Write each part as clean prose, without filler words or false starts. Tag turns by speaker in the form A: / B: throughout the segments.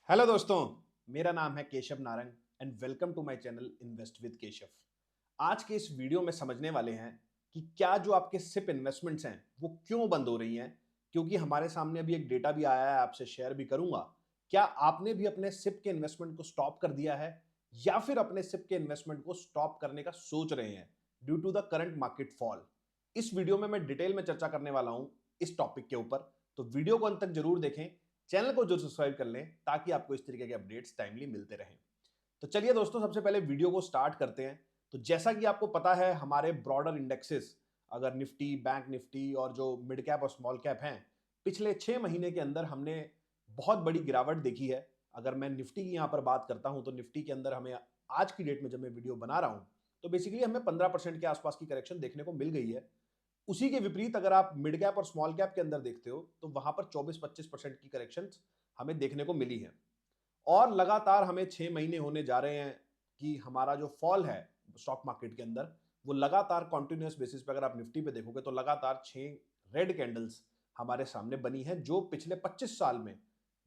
A: Hello दोस्तों, मेरा नाम है Keshav Narang and welcome to my channel invest with Keshav. आज के इस वीडियो में समझने वाले हैं कि क्या जो आपके सिप इन्वेस्टमेंट्स हैं वो क्यों बंद हो रही हैं। क्योंकि हमारे सामने अभी एक डेटा भी आया है, आपसे शेयर भी करूंगा। क्या आपने भी अपने सिप के इन्वेस्टमेंट को स्टॉप कर दिया है या फिर अपने सिप के इन्वेस्टमेंट को स्टॉप करने का सोच रहे हैं due to the current market fall. इस वीडियो में मैं डिटेल में चर्चा करने वाला हूं इस टॉपिक के ऊपर, तो वीडियो को अंत तक जरूर देखें। चैनल को जो सब्सक्राइब कर लें ताकि आपको इस तरीके के अपडेट्स टाइमली मिलते रहें। तो चलिए दोस्तों, सबसे पहले वीडियो को स्टार्ट करते हैं। तो जैसा कि आपको पता है, हमारे ब्रॉडर इंडेक्सेस, अगर निफ्टी, बैंक निफ्टी और जो मिड कैप और स्मॉल कैप हैं, पिछले 6 महीने के अंदर हमने बहुत बड़ी गिरावट देखी है। अगर मैं निफ्टी की यहां पर बात करता हूं तो निफ्टी के अंदर हमें आज की डेट में जब मैं वीडियो बना रहा हूं तो बेसिकली हमें 15% के आसपास की करेक्शन देखने को मिल गई है। उसी के विपरीत अगर आप मिड कैप और स्मॉल कैप के अंदर देखते हो तो वहां पर 24-25% की करेक्शन हमें देखने को मिली है। और लगातार हमें 6 महीने होने जा रहे हैं कि हमारा जो फॉल है स्टॉक मार्केट के अंदर, वो लगातार कॉन्टिन्यूस बेसिस पे, अगर आप निफ्टी पे देखोगे तो लगातार 6 रेड कैंडल्स हमारे सामने बनी है, जो पिछले 25 साल में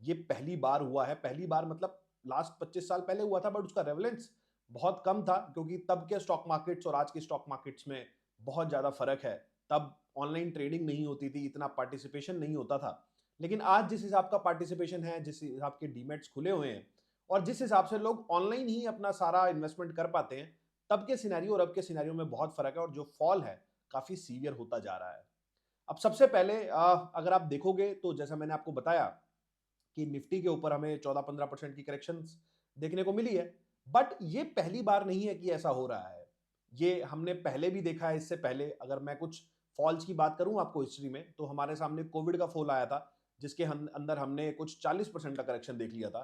A: ये पहली बार हुआ है। पहली बार मतलब लास्ट 25 साल पहले हुआ था, बट उसका रेवलेंस बहुत कम था क्योंकि तब के स्टॉक मार्केट्स और आज के स्टॉक मार्केट्स में बहुत ज्यादा फर्क है। तब ऑनलाइन ट्रेडिंग नहीं होती थी, इतना पार्टिसिपेशन नहीं होता था। लेकिन आज जिस हिसाब का पार्टिसिपेशन है, जिस हिसाब के डीमेट्स खुले हुए हैं और जिस हिसाब से लोग ऑनलाइन ही अपना सारा इन्वेस्टमेंट कर पाते हैं, तब के सिनेरियो और अब के सिनेरियो में बहुत फर्क है और जो फॉल है काफी सीवियर होता जा रहा है। अब सबसे पहले अगर आप देखोगे तो जैसा मैंने आपको बताया कि निफ्टी के ऊपर हमें 14-15% की करेक्शंस देखने को मिली है। बट ये पहली बार नहीं है कि ऐसा हो रहा है, ये हमने पहले भी देखा है। इससे पहले अगर मैं कुछ फॉल्स की बात करूं आपको हिस्ट्री में, तो हमारे सामने कोविड का फॉल आया था जिसके अंदर हमने कुछ 40% का करेक्शन देख लिया था।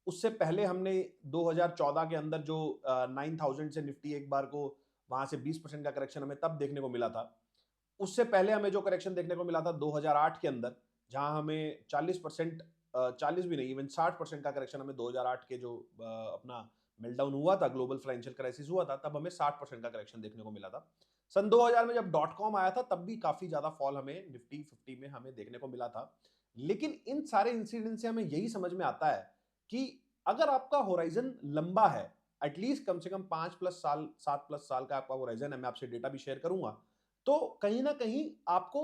A: उससे पहले हमने 2014 के अंदर जो 9,000 से निफ्टी एक बार को वहां से 20% का करेक्शन हमें तब देखने को मिला था। उससे पहले हमें जो करेक्शन देखने को मिला था 2008 के अंदर, जहां हमें 40%, 40 भी नहीं, इवन 60% का करेक्शन हमें 2008 के जो अपना मेल्टडाउन हुआ था, ग्लोबल फाइनेंशियल क्राइसिस हुआ था, तब हमें 60% का करेक्शन देखने को मिला था। सन 2000 में जब डॉट कॉम आया था तब भी काफी ज्यादा फॉल हमें निफ्टी 50 में हमें देखने को मिला था। लेकिन इन सारे इंसिडेंट से हमें यही समझ में आता है कि अगर आपका होराइजन लंबा है, एटलीस्ट कम से कम 5+ साल, 7+ साल का आपका होराइजन है, मैं आपसे डेटा भी शेयर करूंगा, तो कहीं ना कहीं आपको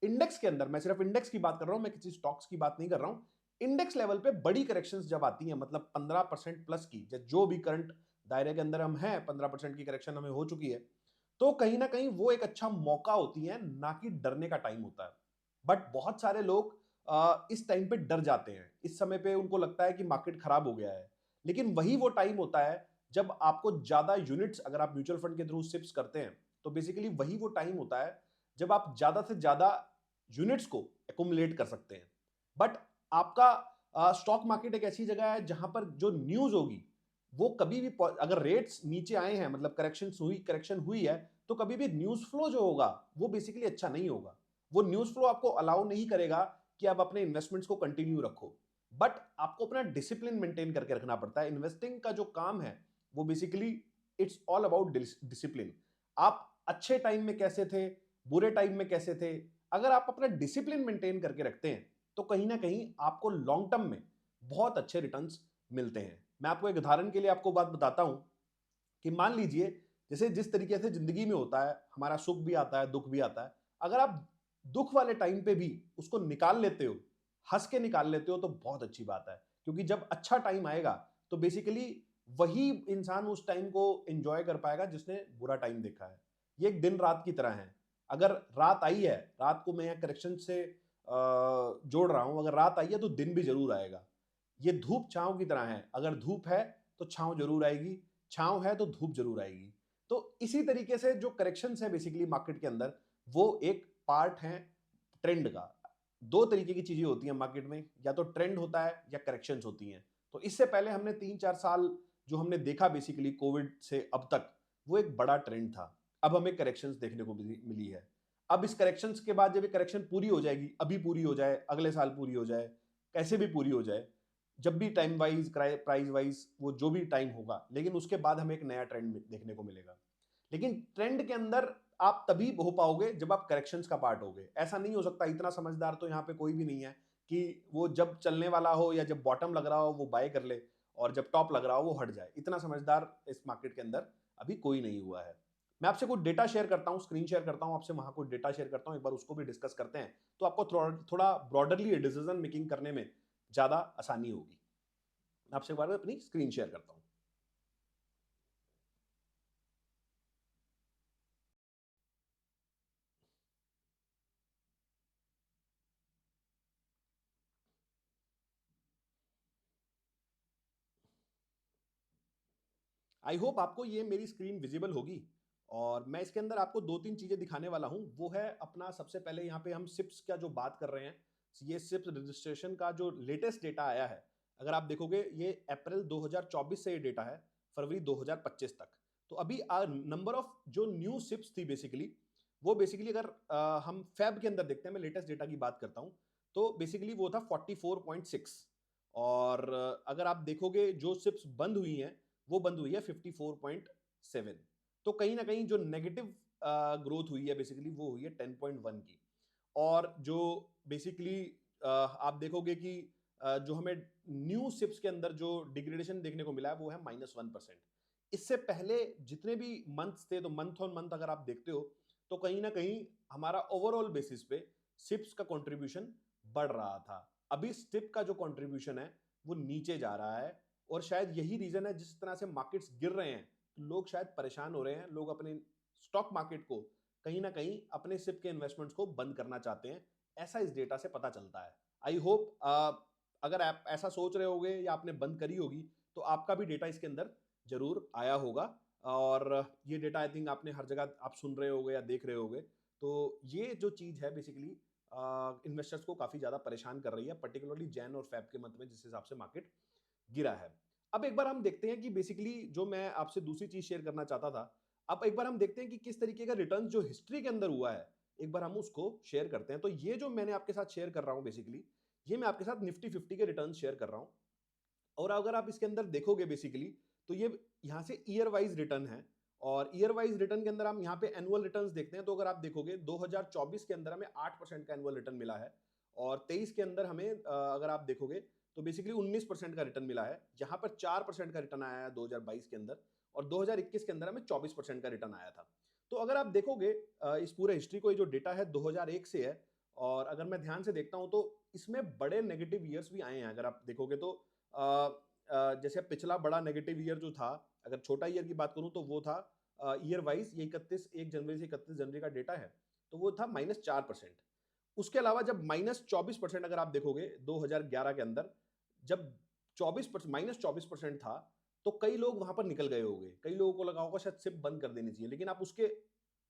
A: इंडेक्स के अंदर, मैं सिर्फ इंडेक्स की बात कर रहा हूं, मैं किसी स्टॉक्स की बात नहीं कर रहा हूं, इंडेक्स लेवल पे बड़ी करेक्शंस जब आती हैं, मतलब 15% प्लस की, जो भी करंट दायरे के अंदर हम हैं, 15% की करेक्शन हमें हो चुकी है, तो कहीं ना कहीं वो एक अच्छा मौका होती है, ना कि डरने का टाइम होता है। बट बहुत सारे लोग इस टाइम पे डर जाते हैं, इस समय पे उनको लगता है कि मार्केट खराब हो गया है। लेकिन वही वो टाइम होता है जब आपको ज्यादा यूनिट्स, अगर आप म्यूचुअल फंड के थ्रू सिप्स करते हैं, तो बेसिकली वही वो टाइम होता है जब आप ज्यादा से ज्यादा यूनिट्स को एकुमुलेट कर सकते हैं। बट आपका स्टॉक मार्केट एक ऐसी जगह है जहां पर जो न्यूज होगी वो कभी भी, अगर रेट्स नीचे आए हैं, मतलब करेक्शन हुई है, तो कभी भी न्यूज फ्लो जो होगा वो बेसिकली अच्छा नहीं होगा। वो न्यूज फ्लो आपको अलाउ नहीं करेगा कि आप अपने इन्वेस्टमेंट्स को कंटिन्यू रखो। बट आपको अपना डिसिप्लिन मेंटेन करके रखना पड़ता है। इन्वेस्टिंग का जो काम है वो basically it's all about discipline. आप अच्छे टाइम में कैसे थे, बुरे टाइम में कैसे थे, अगर आप अपना डिसिप्लिन मेंटेन करके रखते हैं तो कहीं ना कहीं आपको लॉन्ग टर्म में बहुत अच्छे रिटर्न्स मिलते हैं। मैं आपको एक उदाहरण के लिए आपको बात बताता हूं कि मान लीजिए, जैसे जिस तरीके से जिंदगी में होता है, हमारा सुख भी आता है, दुख भी आता है। अगर आप दुख वाले टाइम पे भी उसको निकाल लेते हो, हंस के निकाल लेते हो, तो बहुत अच्छी बात है। क्योंकि जब अच्छा टाइम आएगा तो बेसिकली वही इंसान उस टाइम को एंजॉय कर पाएगा जिसने बुरा टाइम देखा है। ये एक दिन रात की तरह है। अगर रात आई है, रात को मैं यहाँ करेक्शन से जोड़ रहा हूं, अगर रात आई है तो दिन भी जरूर आएगा। ये धूप छांव की तरह है, अगर धूप है तो छांव जरूर आएगी, छांव है तो धूप जरूर आएगी। तो इसी तरीके से जो करेक्शंस है बेसिकली मार्केट के अंदर, वो एक पार्ट है ट्रेंड का। दो तरीके की चीजें होती हैं मार्केट में, या तो ट्रेंड होता है या करेक्शंस होती हैं। तो इससे पहले हमने 3-4 साल जो हमने देखा बेसिकली कोविड से अब तक, वो एक बड़ा ट्रेंड था। अब हमें करेक्शंस देखने को मिली है। अब इस करेक्शंस के बाद जब ये करेक्शन पूरी हो जाएगी, अभी पूरी हो जाए, अगले साल पूरी हो जाए, कैसे भी पूरी हो जाए, जब भी टाइम वाइज, प्राइस वाइज, वो जो भी टाइम होगा, लेकिन उसके बाद हमें एक नया ट्रेंड देखने को मिलेगा। लेकिन ट्रेंड के अंदर आप तभी हो पाओगे जब आप करेक्शंस का पार्ट होगे। ऐसा नहीं हो सकता, इतना समझदार तो यहां पे कोई भी नहीं है कि वो जब चलने वाला हो या जब बॉटम लग रहा हो वो बाय कर ले, और जब टॉप लग रहा हो वो हट जाए। इतना समझदार इस मार्केट के अंदर अभी कोई नहीं हुआ है। मैं आपसे कुछ डेटा शेयर करता हूँ, स्क्रीन शेयर करता हूँ आपसे, वहां कुछ डेटा शेयर करता हूँ, एक बार उसको भी डिस्कस करते हैं, तो आपको थोड़ा ब्रॉडरली डिसीजन मेकिंग करने में ज्यादा आसानी होगी। मैं आपसे एक बार अपनी स्क्रीन शेयर करता हूँ। आई होप आपको ये मेरी स्क्रीन विजिबल होगी। और मैं इसके अंदर आपको दो तीन चीजें दिखाने वाला हूं। वो है अपना, सबसे पहले यहाँ पे हम सिप्स का जो बात कर रहे हैं, ये सिप्स रजिस्ट्रेशन का जो लेटेस्ट डेटा आया है, अगर आप देखोगे ये अप्रैल 2024 से ये डेटा है फरवरी 2025 तक। तो अभी नंबर ऑफ जो न्यू सिप्स थी बेसिकली, वो बेसिकली अगर हम फेब के अंदर देखते हैं, मैं लेटेस्ट डेटा की बात करता हूं, तो बेसिकली वो था 44.6। और अगर आप देखोगे जो सिप्स बंद हुई हैं वो बंद हुई है 54.7। तो कहीं ना कहीं जो नेगेटिव ग्रोथ हुई है बेसिकली वो हुई है 10.1 की। और जो बेसिकली आप देखोगे कि जो हमें न्यू सिप्स के अंदर जो डिग्रेडेशन देखने को मिला है वो है -1%। इससे पहले जितने भी मंथ्स थे, तो मंथ ऑन मंथ अगर आप देखते हो तो कहीं ना कहीं हमारा ओवरऑल बेसिस पे सिप्स का कंट्रीब्यूशन बढ़ रहा था। अभी स्टिप का जो कंट्रीब्यूशन है वो नीचे जा रहा है। और शायद यही रीजन है, जिस तरह से मार्केट्स गिर रहे हैं तो लोग शायद परेशान हो रहे हैं, लोग अपने स्टॉक मार्केट को कहीं ना कहीं अपने सिप के इन्वेस्टमेंट्स को बंद करना चाहते हैं। ऐसा इस डेटा से पता चलता है। आई होप अगर आप ऐसा सोच रहे होगे या आपने बंद करी होगी तो आपका भी डेटा इसके अंदर जरूर आया होगा। और ये डेटा आई थिंक आपने हर जगह आप सुन रहे होगे या देख रहे होगे। तो ये जो चीज है बेसिकली इन्वेस्टर्स को काफी ज्यादा परेशान कर रही है, पर्टिकुलरली जैन और फेब के मंथ में जिस हिसाब से मार्केट गिरा है। अब एक बार हम देखते हैं कि बेसिकली जो मैं आपसे दूसरी चीज शेयर करना चाहता था, अब एक बार हम देखते हैं कि किस तरीके का रिटर्न जो हिस्ट्री के अंदर हुआ है, एक बार हम उसको शेयर करते हैं। तो ये जो मैंने आपके साथ शेयर कर रहा हूं बेसिकली, ये मैं आपके साथ निफ्टी 50 के रिटर्न शेयर कर रहा हूं। और अगर आप इसके अंदर देखोगे बेसिकली, तो ये यहां से ईयर वाइज रिटर्न है। और ईयर वाइज रिटर्न के अंदर हम यहां पे एनुअल रिटर्न्स देखते हैं, तो अगर आप देखोगे 2024 के अंदर हमें 8% का एनुअल रिटर्न मिला है। और 23 के अंदर हमें अगर आप देखोगे तो बेसिकली 19% का रिटर्न मिला है। जहां पर 4% का रिटर्न आया है 2022 के अंदर, और 2021 के अंदर हमें 24% का रिटर्न आया था। तो अगर आप देखोगे इस पूरे हिस्ट्री को, ये जो डेटा है 2001 से है। और अगर मैं ध्यान से देखता हूं तो इसमें बड़े नेगेटिव ईयर्स भी आए हैं। अगर आप देखोगे तो जैसे पिछला बड़ा नेगेटिव ईयर जो था, अगर छोटा ईयर की बात करूं तो वो था ईयर वाइज, ये 1 जनवरी से 31 जनवरी का डेटा है, तो वो था -4%। उसके अलावा जब -24% अगर आप देखोगे 2011 के अंदर, जब 24% -24% था, तो कई लोग वहां पर निकल गए होंगे, कई लोगों को लगा होगा शायद सिप बंद कर देनी चाहिए। लेकिन आप उसके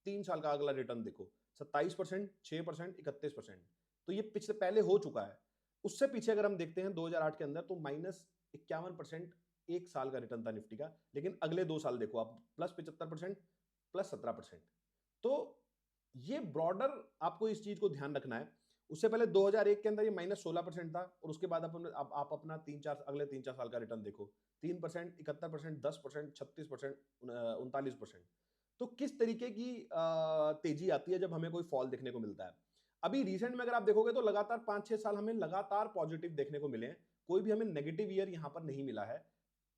A: 3 साल का अगला रिटर्न देखो, 27%, 6%, 31%। तो ये पिछले पहले हो चुका है। उससे पीछे अगर हम देखते हैं 2008 के अंदर, तो -51% एक साल का रिटर्न था निफ्टी का। लेकिन अगले 2 साल देखो आप, +75%, +17%। तो ये ब्रॉडर आपको इस चीज को ध्यान रखना है। उससे पहले 2001 के अंदर ये -16% था, और उसके बाद आप अपना अगले 3-4 साल का रिटर्न देखो, 3%, 71%, 10%, 36%, 39%। तो किस तरीके की तेजी आती है जब हमें कोई फॉल देखने को मिलता है। अभी रिसेंट में अगर आप देखोगे तो लगातार 5-6 साल हमें लगातार पॉजिटिव देखने को मिले हैं। कोई भी हमें नेगेटिव ईयर यहां पर नहीं मिला है।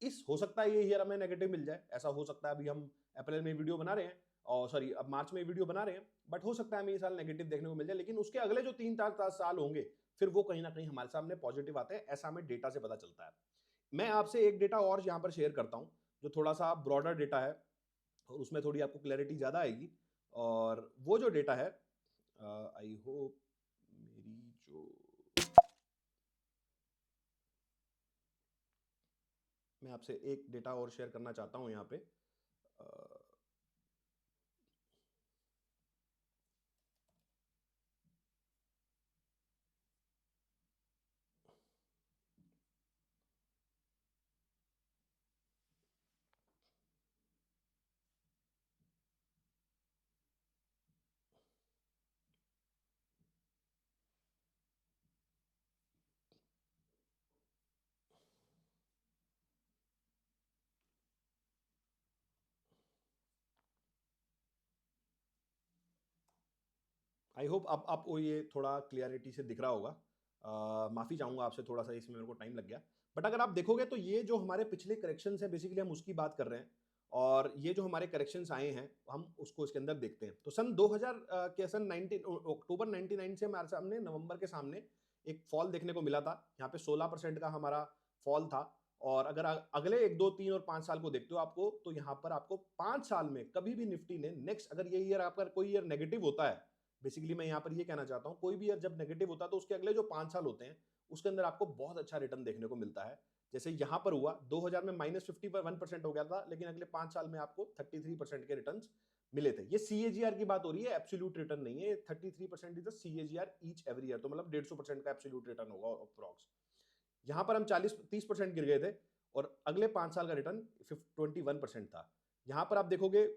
A: इस हो सकता है ये ईयर हमें नेगेटिव मिल जाए, ऐसा हो सकता है। अभी हम अप्रैल में वीडियो बना रहे हैं, और सॉरी अब मार्च में वीडियो बना रहे हैं, बट हो सकता है हमें ये साल नेगेटिव देखने को मिल जाए। लेकिन उसके अगले जो 3-4 साल होंगे, फिर वो कहीं ना कहीं हमारे सामने पॉजिटिव आते हैं, ऐसा हमें डेटा से पता चलता है। मैं आपसे एक डेटा और यहां पर शेयर करता हूं, जो थोड़ा सा ब्रॉडर डेटा है, और उसमें थोड़ी आपको क्लैरिटी ज्यादा आएगी। और वो जो डेटा है, आई होप मेरी जो, मैं आपसे एक डेटा और शेयर करना चाहता हूं यहाँ पे। आई होप अब आपको ये थोड़ा क्लियरिटी से दिख रहा होगा। माफ़ी चाहूँगा आपसे, थोड़ा सा इसमें मेरे को टाइम लग गया। बट अगर आप देखोगे तो ये जो हमारे पिछले करेक्शंस हैं बेसिकली हम उसकी बात कर रहे हैं, और ये जो हमारे करेक्शंस आए हैं हम उसको इसके अंदर देखते हैं। तो सन 2000 के सन 19 अक्टूबर 99 से हमारे सामने नवंबर के सामने एक फॉल देखने को मिला था। यहाँ पे 16% का हमारा फॉल था। और अगर अगले 1, 2, 3 और 5 साल को देखते हो आपको, तो यहाँ पर आपको 5 साल में कभी भी निफ्टी ने नेक्स्ट, अगर ये ईयर आपका कोई ईयर नेगेटिव होता है, बेसिकली मैं यहाँ पर ये कहना चाहता हूँ, कोई भी ईयर जब नेगेटिव होता है तो उसके अगले जो 5 साल होते हैं उसके अंदर आपको बहुत अच्छा रिटर्न देखने को मिलता है। जैसे यहाँ पर हुआ 2000 में -51% हो गया था, लेकिन अगले 5 साल में आपको 33% के रिटर्न्स मिले थे। ये सीएजीआर की बात हो रही है, एब्सोल्यूट रिटर्न नहीं है। 33% is the CAGR each every year, तो मतलब 150% का एब्सोल्यूट रिटर्न होगा अप्रॉक्स। यहाँ पर हम 40-30% गिर गए थे, और अगले 5 साल का रिटर्न 21% था। यहाँ पर आप देखोगे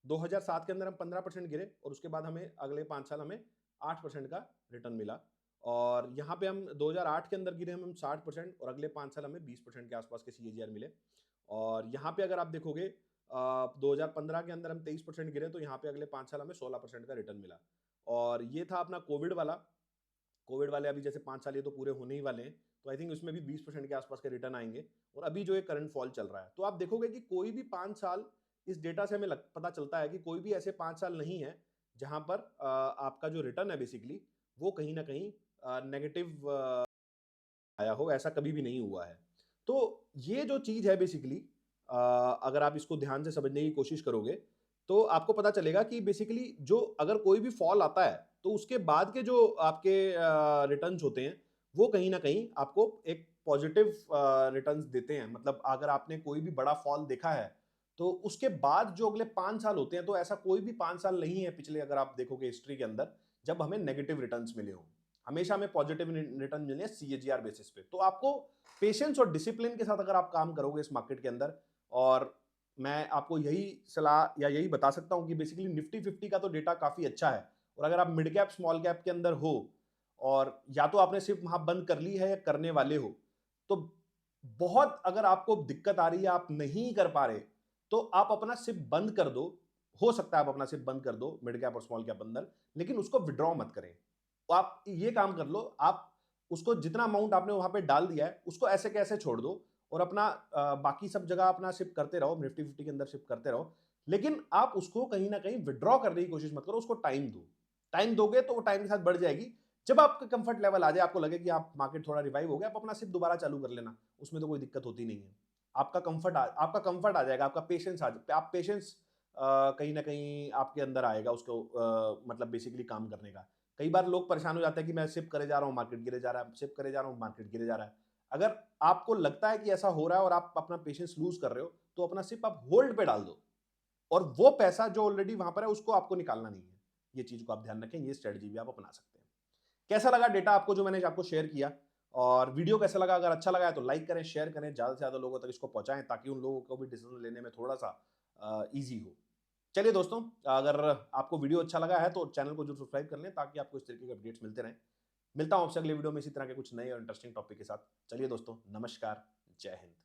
A: 2007 के अंदर हम 15% गिरे, और उसके बाद हमें अगले 5 साल हमें 8% का रिटर्न मिला। और यहाँ पे हम 2008 के अंदर गिरे हम 60%, और अगले 5 साल हमें 20% के आसपास के सीएजीआर मिले। और यहाँ पे अगर आप देखोगे 2015 के अंदर हम 23% गिरे, तो यहाँ पे अगले 5 साल हमें 16% का रिटर्न मिला। और ये था अपना कोविड वाला। कोविड वाले अभी जैसे 5 साल ये तो पूरे होने ही वाले हैं, तो आई थिंक उसमें भी 20% के आसपास के रिटर्न आएंगे। और अभी जो ये करंट फॉल चल रहा है, तो आप देखोगे कि कोई भी 5 साल, इस डेटा से हमें पता चलता है कि कोई भी ऐसे 5 साल नहीं है जहां पर आपका जो रिटर्न है बेसिकली वो कहीं ना कहीं नेगेटिव आया हो। ऐसा कभी भी नहीं हुआ है। तो ये जो चीज है बेसिकली, अगर आप इसको ध्यान से समझने की कोशिश करोगे तो आपको पता चलेगा कि बेसिकली जो अगर कोई भी फॉल आता है तो उसके बाद के जो आपके रिटर्न्स होते हैं वो कहीं ना कहीं आपको एक पॉजिटिव रिटर्न्स देते हैं। मतलब अगर आपने कोई भी बड़ा फॉल देखा है तो उसके बाद जो अगले 5 साल होते हैं, तो ऐसा कोई भी 5 साल नहीं है पिछले, अगर आप देखोगे हिस्ट्री के अंदर, जब हमें नेगेटिव रिटर्न्स मिले हो। हमेशा हमें पॉजिटिव रिटर्न मिले हैं सीएजीआर बेसिस पे। तो आपको पेशेंस और डिसिप्लिन के साथ अगर आप काम करोगे इस मार्केट के अंदर, और मैं आपको यही सलाह या यही बता सकता हूं कि बेसिकली निफ्टी 50 का तो डेटा काफी अच्छा है, और अगर आप मिड कैप स्मॉल कैप के अंदर हो, और या तो आपने सिर्फ वहां बंद कर ली है या करने वाले हो, तो बहुत अगर आपको दिक्कत आ रही है, आप नहीं कर पा रहे, तो आप अपना सिर्फ बंद कर दो। हो सकता है आप अपना सिर्फ बंद कर दो मिड कैप और स्मॉल कैप अंदर, लेकिन उसको विड्रॉ मत करें। तो आप ये काम कर लो, आप उसको जितना अमाउंट आपने वहां पे डाल दिया है उसको ऐसे कैसे छोड़ दो, और अपना बाकी सब जगह अपना शिफ्ट करते रहो, निफ्टी 50 के अंदर शिफ्ट करते रहो, लेकिन आप उसको कहीं ना कहीं विड्रॉ करने की कोशिश मत करो। उसको टाइम दो। टाइम दोगे तो वो टाइम के साथ बढ़ जाएगी। जब आपका कंफर्ट लेवल आ जाए, आपको लगे कि आप मार्केट थोड़ा रिवाइव हो गया, आप अपना सिर्फ दोबारा चालू कर लेना, उसमें तो कोई दिक्कत होती नहीं है। आपका कंफर्ट आ जाएगा, आपका पेशेंस आप पेशेंस कहीं ना कहीं आपके अंदर आएगा उसको मतलब बेसिकली काम करने का। कई बार लोग परेशान हो जाते हैं कि मैं सिप करे जा रहा हूँ, मार्केट गिरे जा रहा है, सिप करे जा रहा हूँ, मार्केट गिरे जा रहा है। अगर आपको लगता है कि ऐसा हो रहा है और आप अपना पेशेंस लूज कर रहे हो, तो अपना सिप आप होल्ड पे डाल दो, और वो पैसा जो ऑलरेडी वहां पर है उसको आपको निकालना नहीं है। ये चीज को आप ध्यान रखें, ये स्ट्रेटजी भी आप अपना सकते हैं। कैसा लगा डेटा आपको जो मैंने आपको शेयर किया, और वीडियो कैसा लगा? अगर अच्छा लगा है तो लाइक करें, शेयर करें, ज्यादा से ज्यादा लोगों तक इसको पहुंचाएं, ताकि उन लोगों को भी डिसीजन लेने में थोड़ा सा ईजी हो। चलिए दोस्तों, अगर आपको वीडियो अच्छा लगा है तो चैनल को जरूर सब्सक्राइब कर लें, ताकि आपको इस तरीके के अपडेट्स मिलते रहें। मिलता हूं आपसे अगले वीडियो में इसी तरह के कुछ नए और इंटरेस्टिंग टॉपिक के साथ। चलिए दोस्तों, नमस्कार, जय हिंद।